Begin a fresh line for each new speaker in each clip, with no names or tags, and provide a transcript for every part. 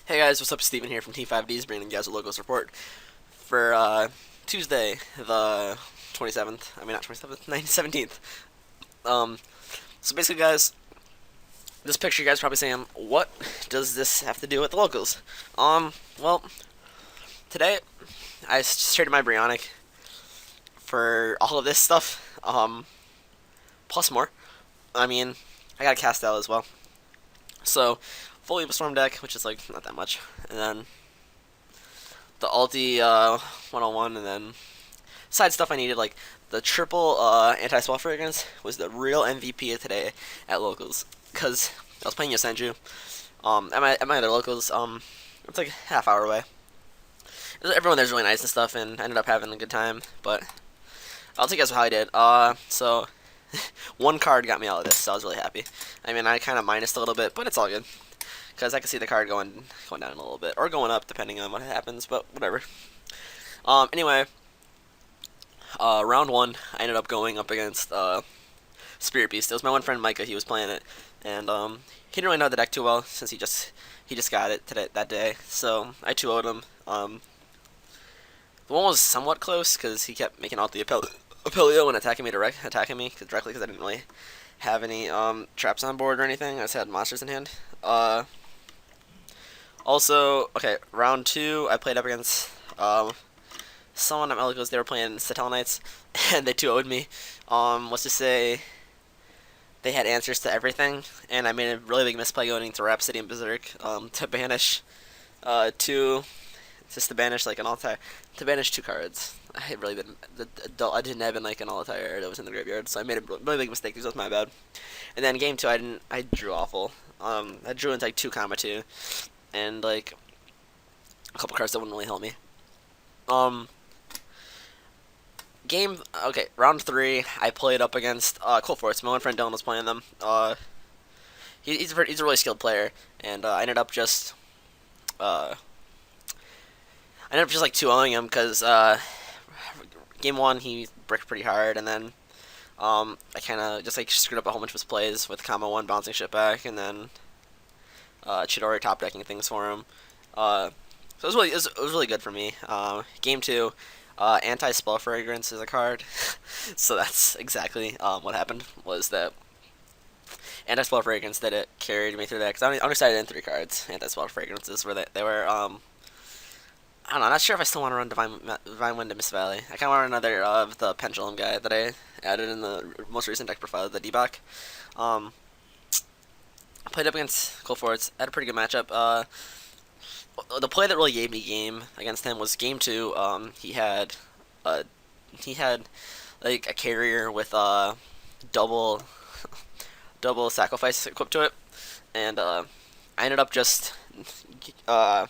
Hey guys, what's up? Steven here from T5Ds, bringing you guys a locals report for Tuesday, the 27th. I mean, not 27th, 17th. Um, so basically, guys, this picture, you guys are probably saying, what does this have to do with the locals? Well, today I traded my Brionic for all of this stuff, plus more. I mean, I got a Castell as well. So, fully of a Storm deck, which is like not that much, and then the ulti 101, and then side stuff I needed, like the triple anti-swell fragrance was the real MVP of today at locals, because I was playing Yosenju at my other locals. It's like a half hour away. Everyone there's really nice and stuff, and I ended up having a good time. But I'll tell you guys how I did. So one card got me out of this, so I was really happy. I mean, I kind of minused a little bit, but it's all good because I can see the card going down a little bit or going up depending on what happens. But whatever. Anyway, round one, I ended up going up against Spirit Beast. It was my one friend Micah. He was playing it, and he didn't really know the deck too well since he just got it that day. So I 2-0'd him. The one was somewhat close because he kept making out the Apelio and attacking me directly because I didn't really have any traps on board or anything. I just had monsters in hand. Also, okay, round two, I played up against someone at Melicos. They were playing Satel Knights, and they 2-0'd me. Let's just say they had answers to everything, and I made a really big misplay going into Rhapsody and Berserk to banish two, just to banish like an Altair, to banish two cards. I had really been, I didn't have like an Altair that was in the graveyard, so I made a really big mistake. This was my bad. And then game two, I drew awful. I drew into like 2 comma 2, and like a couple cards that wouldn't really help me. Round three, I played up against Cold Force. My one friend Dylan was playing them. He's a really skilled player, and I ended up just like 2-0ing him because game one he bricked pretty hard, and then I kind of just like screwed up a whole bunch of his plays with comma one bouncing shit back, and then Chidori top decking things for him. So it was really good for me. Game two, anti-spell fragrance is a card, so that's exactly what happened. Was that anti-spell fragrance that it carried me through that? Because I only started in 3 cards. Anti-spell fragrances where they were I don't know. I'm not sure if I still want to run Divine Wind and Mist Valley. I kind of want another of the Pendulum guy that I added in the most recent deck profile, the Debak. I played up against Cold Force. Had a pretty good matchup. The play that really gave me game against him was game two. Uh, he had like a carrier with double double sacrifice equipped to it, and I ended up just uh,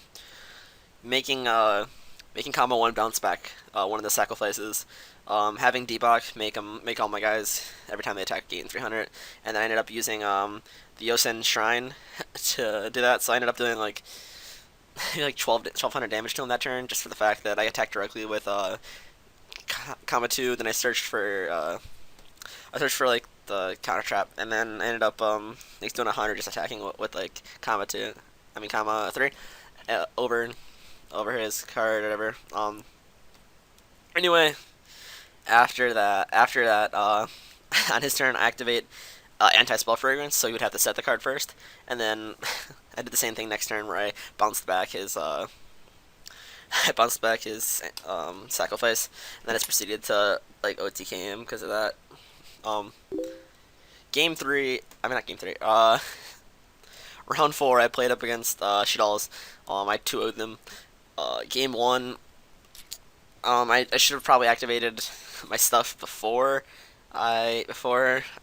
making combo one bounce back one of the sacrifices. Having Debak make all my guys every time they attack gain 300, and then I ended up using the Yosen Shrine to do that. So I ended up doing like like 1200 damage to him that turn, just for the fact that I attacked directly with comma 2. Then I searched for like the counter trap, and then I ended up like doing 100 just attacking with like comma 2. I mean comma 3 over his card or whatever. Anyway, after that, on his turn, I activate anti-spell fragrance, so he would have to set the card first, and then I did the same thing next turn where I bounced back his sacrifice, and then I just proceeded to like OTK him because of that. Um, game three, I mean not game three. Round four, I played up against Shadalls. I 2-0'd them. Game one, I should have probably activated my stuff before I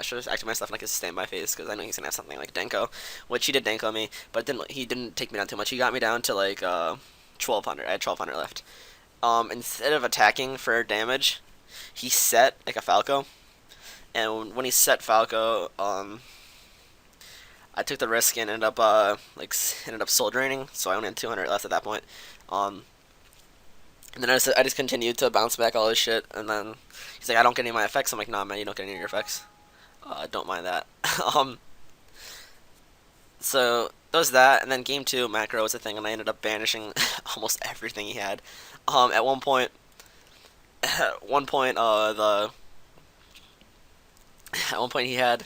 should have activated my stuff in like his standby phase because I know he's gonna have something like Denko, which he did Denko me, but he didn't take me down too much. He got me down to like 1200. I had 1200 left. Instead of attacking for damage, he set like a Falco, and when he set Falco, I took the risk and ended up soul draining, so I only had 200 left at that point. And then I just continued to bounce back all his shit, and then he's like, I don't get any of my effects. I'm like, nah, man, you don't get any of your effects. Don't mind that. So that was that, and then game two, macro was a thing, and I ended up banishing almost everything he had. At one point, at one point, the at one point he had,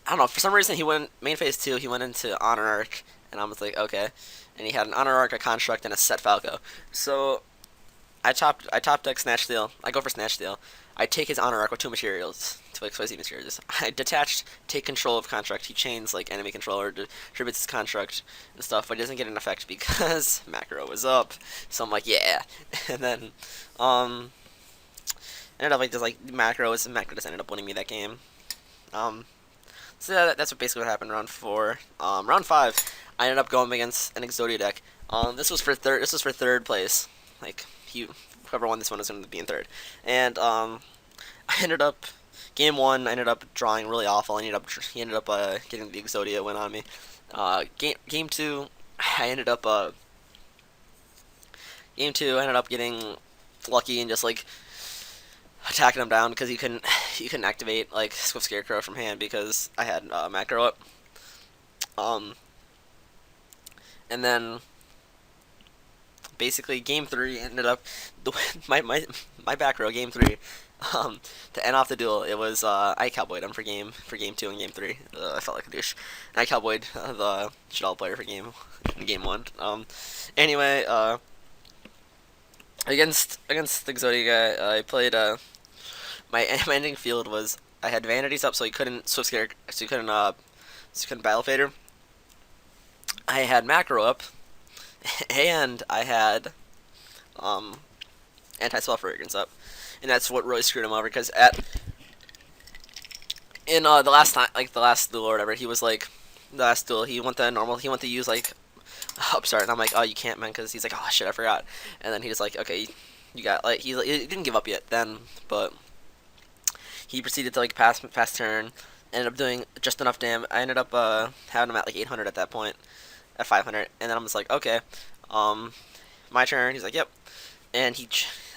I don't know, for some reason he went main phase two, he went into honor arc, and I was like, okay, and he had an honor arc, a construct, and a set falco. So I top deck Snatch Steal. I go for Snatch Steal. I take his honor arc with two materials, two XYZ materials. I detached, take control of construct. He chains like enemy controller, distributes his construct and stuff, but he doesn't get an effect because macro was up. So I'm like, yeah. And then ended up like just like macro just ended up winning me that game. Um, so yeah, that's what basically what happened round four. Round five, I ended up going against an Exodia deck. This was for third. This was for third place. Like whoever won this one was going to be in third. And I ended up game one. I ended up drawing really awful. He ended up getting the Exodia win on me. Game two, I ended up game two. I ended up getting lucky and just like attacking him down because you couldn't activate like Swift Scarecrow from hand because I had macro up. Um, and then basically game three ended up my back row game three. To end off the duel, it was I cowboyed him for game two and game three. I felt like a douche. And I cowboyed the Shadal player for game one. Anyway, against the Exodia guy, I played my ending field was I had vanities up so he couldn't Swift Scare, so he couldn't battle fader. I had macro up, and I had anti-spell fragrance up, and that's what really screwed him over because in the last time, like the last duel or whatever, he was like the last duel he went the normal, he went to use like upstart, and I'm like, oh, you can't, man, because he's like, oh shit, I forgot, and then he was like, okay, you got like he didn't give up yet then, but he proceeded to like pass turn, ended up doing just enough damage. I ended up having him at like 800 at that point, at 500, and then I'm just like, okay, my turn. He's like, yep. And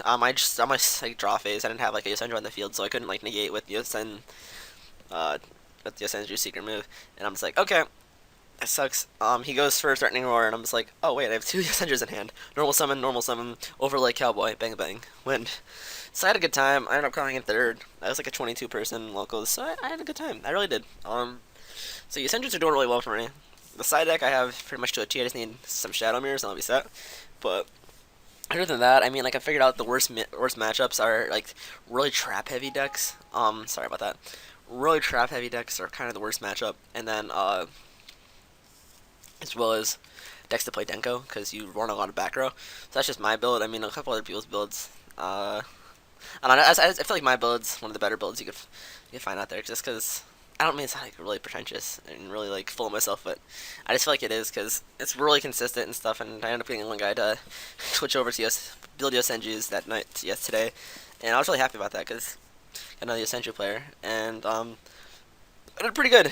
I just on my like draw phase, I didn't have like a Yosendra on the field, so I couldn't like negate with uh, Yosendra's secret move. And I'm just like, okay, that sucks. He goes for Threatening Roar, and I'm just like, oh wait, I have two Yosendras in hand. Normal summon, overlay Cowboy, bang bang, win. So I had a good time. I ended up coming in third. I was like a 22 person locals, so I had a good time. I really did. So Yosendras are doing really well for me. The side deck I have pretty much to a T. I just need some Shadow Mirrors and I'll be set. But other than that, I mean, like I figured out the worst matchups are like really trap heavy decks. Sorry about that. Really trap heavy decks are kind of the worst matchup, and then as well as decks to play Denko because you run a lot of back row. So that's just my build. I mean, a couple other people's builds. I don't know. I feel like my build's one of the better builds you could find out there, just because I don't mean it's like really pretentious and really like full of myself, but I just feel like it is because it's really consistent and stuff. And I ended up getting one guy to switch over to build Yosenju's that night, today, and I was really happy about that because I got another Yosenju player, and I did pretty good.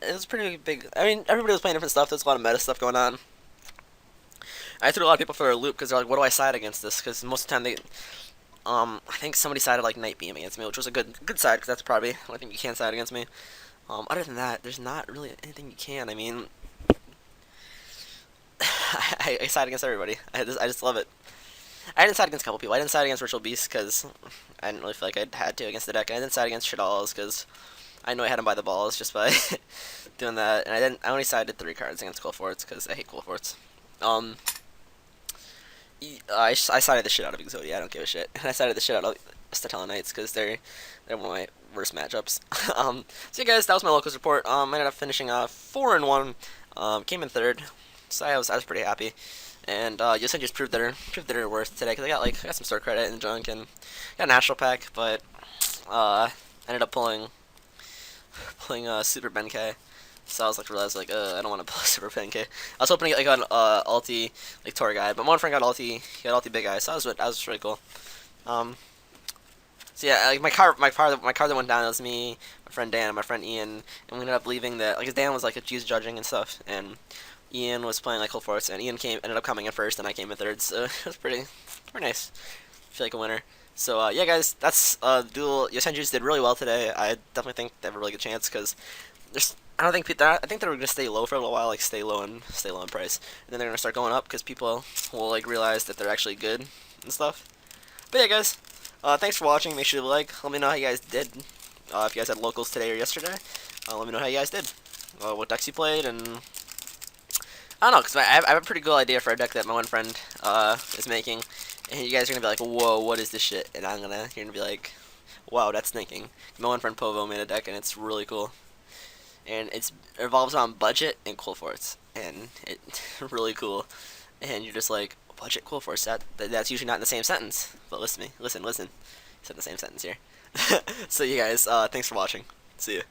It was pretty big. I mean, everybody was playing different stuff. There's a lot of meta stuff going on. I threw a lot of people for a loop because they're like, "What do I side against this?" Because most of the time I think somebody sided like Night Beam against me, which was a good side because that's probably the only thing you can side against me. Other than that, there's not really anything you can. I mean, I side against everybody. I just love it. I didn't side against a couple people. I didn't side against Ritual Beast because I didn't really feel like I had to against the deck. I didn't side against Shadalls because I know I had him by the balls just by doing that. And I only sided 3 cards against Cool Forts because I hate Cool Forts. I sided the shit out of Exodia. I don't give a shit. And I sided the shit out of Statella Knights because they're one of my worst matchups. So yeah, guys, that was my locals report. I ended up finishing 4-1. Came in third, so I was pretty happy. And Yosen just proved their worth today because I got some store credit and junk and got a natural pack, but ended up pulling Super Benkei. So I was like, realized like, I don't want to pull Super Benkei. I was hoping to get like an ulti like tour guide, but one friend got ulti. He got ulti big eye, so that was really cool. So yeah, like my car that went down, it was me, my friend Dan, and my friend Ian, and we ended up leaving the like, 'cause Dan was like a G's judging and stuff, and Ian was playing like Cold Force, and Ian ended up coming in first, and I came in third, so it was pretty nice. I feel like a winner. So yeah, guys, that's duel. Yosenju's did really well today. I definitely think they have a really good chance because there's I don't think I think they're gonna stay low for a little while, like stay low in price, and then they're gonna start going up because people will like realize that they're actually good and stuff. But yeah, guys, thanks for watching. Make sure to like. Let me know how you guys did. If you guys had locals today or yesterday, let me know how you guys did. What decks you played, and I don't know, because I have a pretty cool idea for a deck that my one friend is making, and you guys are gonna be like, "Whoa, what is this shit?" And you're gonna be like, "Wow, that's thinking." My one friend Povo made a deck, and it's really cool. And it revolves around budget and cool forts, and it's really cool. And you're just like, budget, cool forts. That's usually not in the same sentence. But listen to me, listen. It's in the same sentence here. So you guys, thanks for watching. See ya.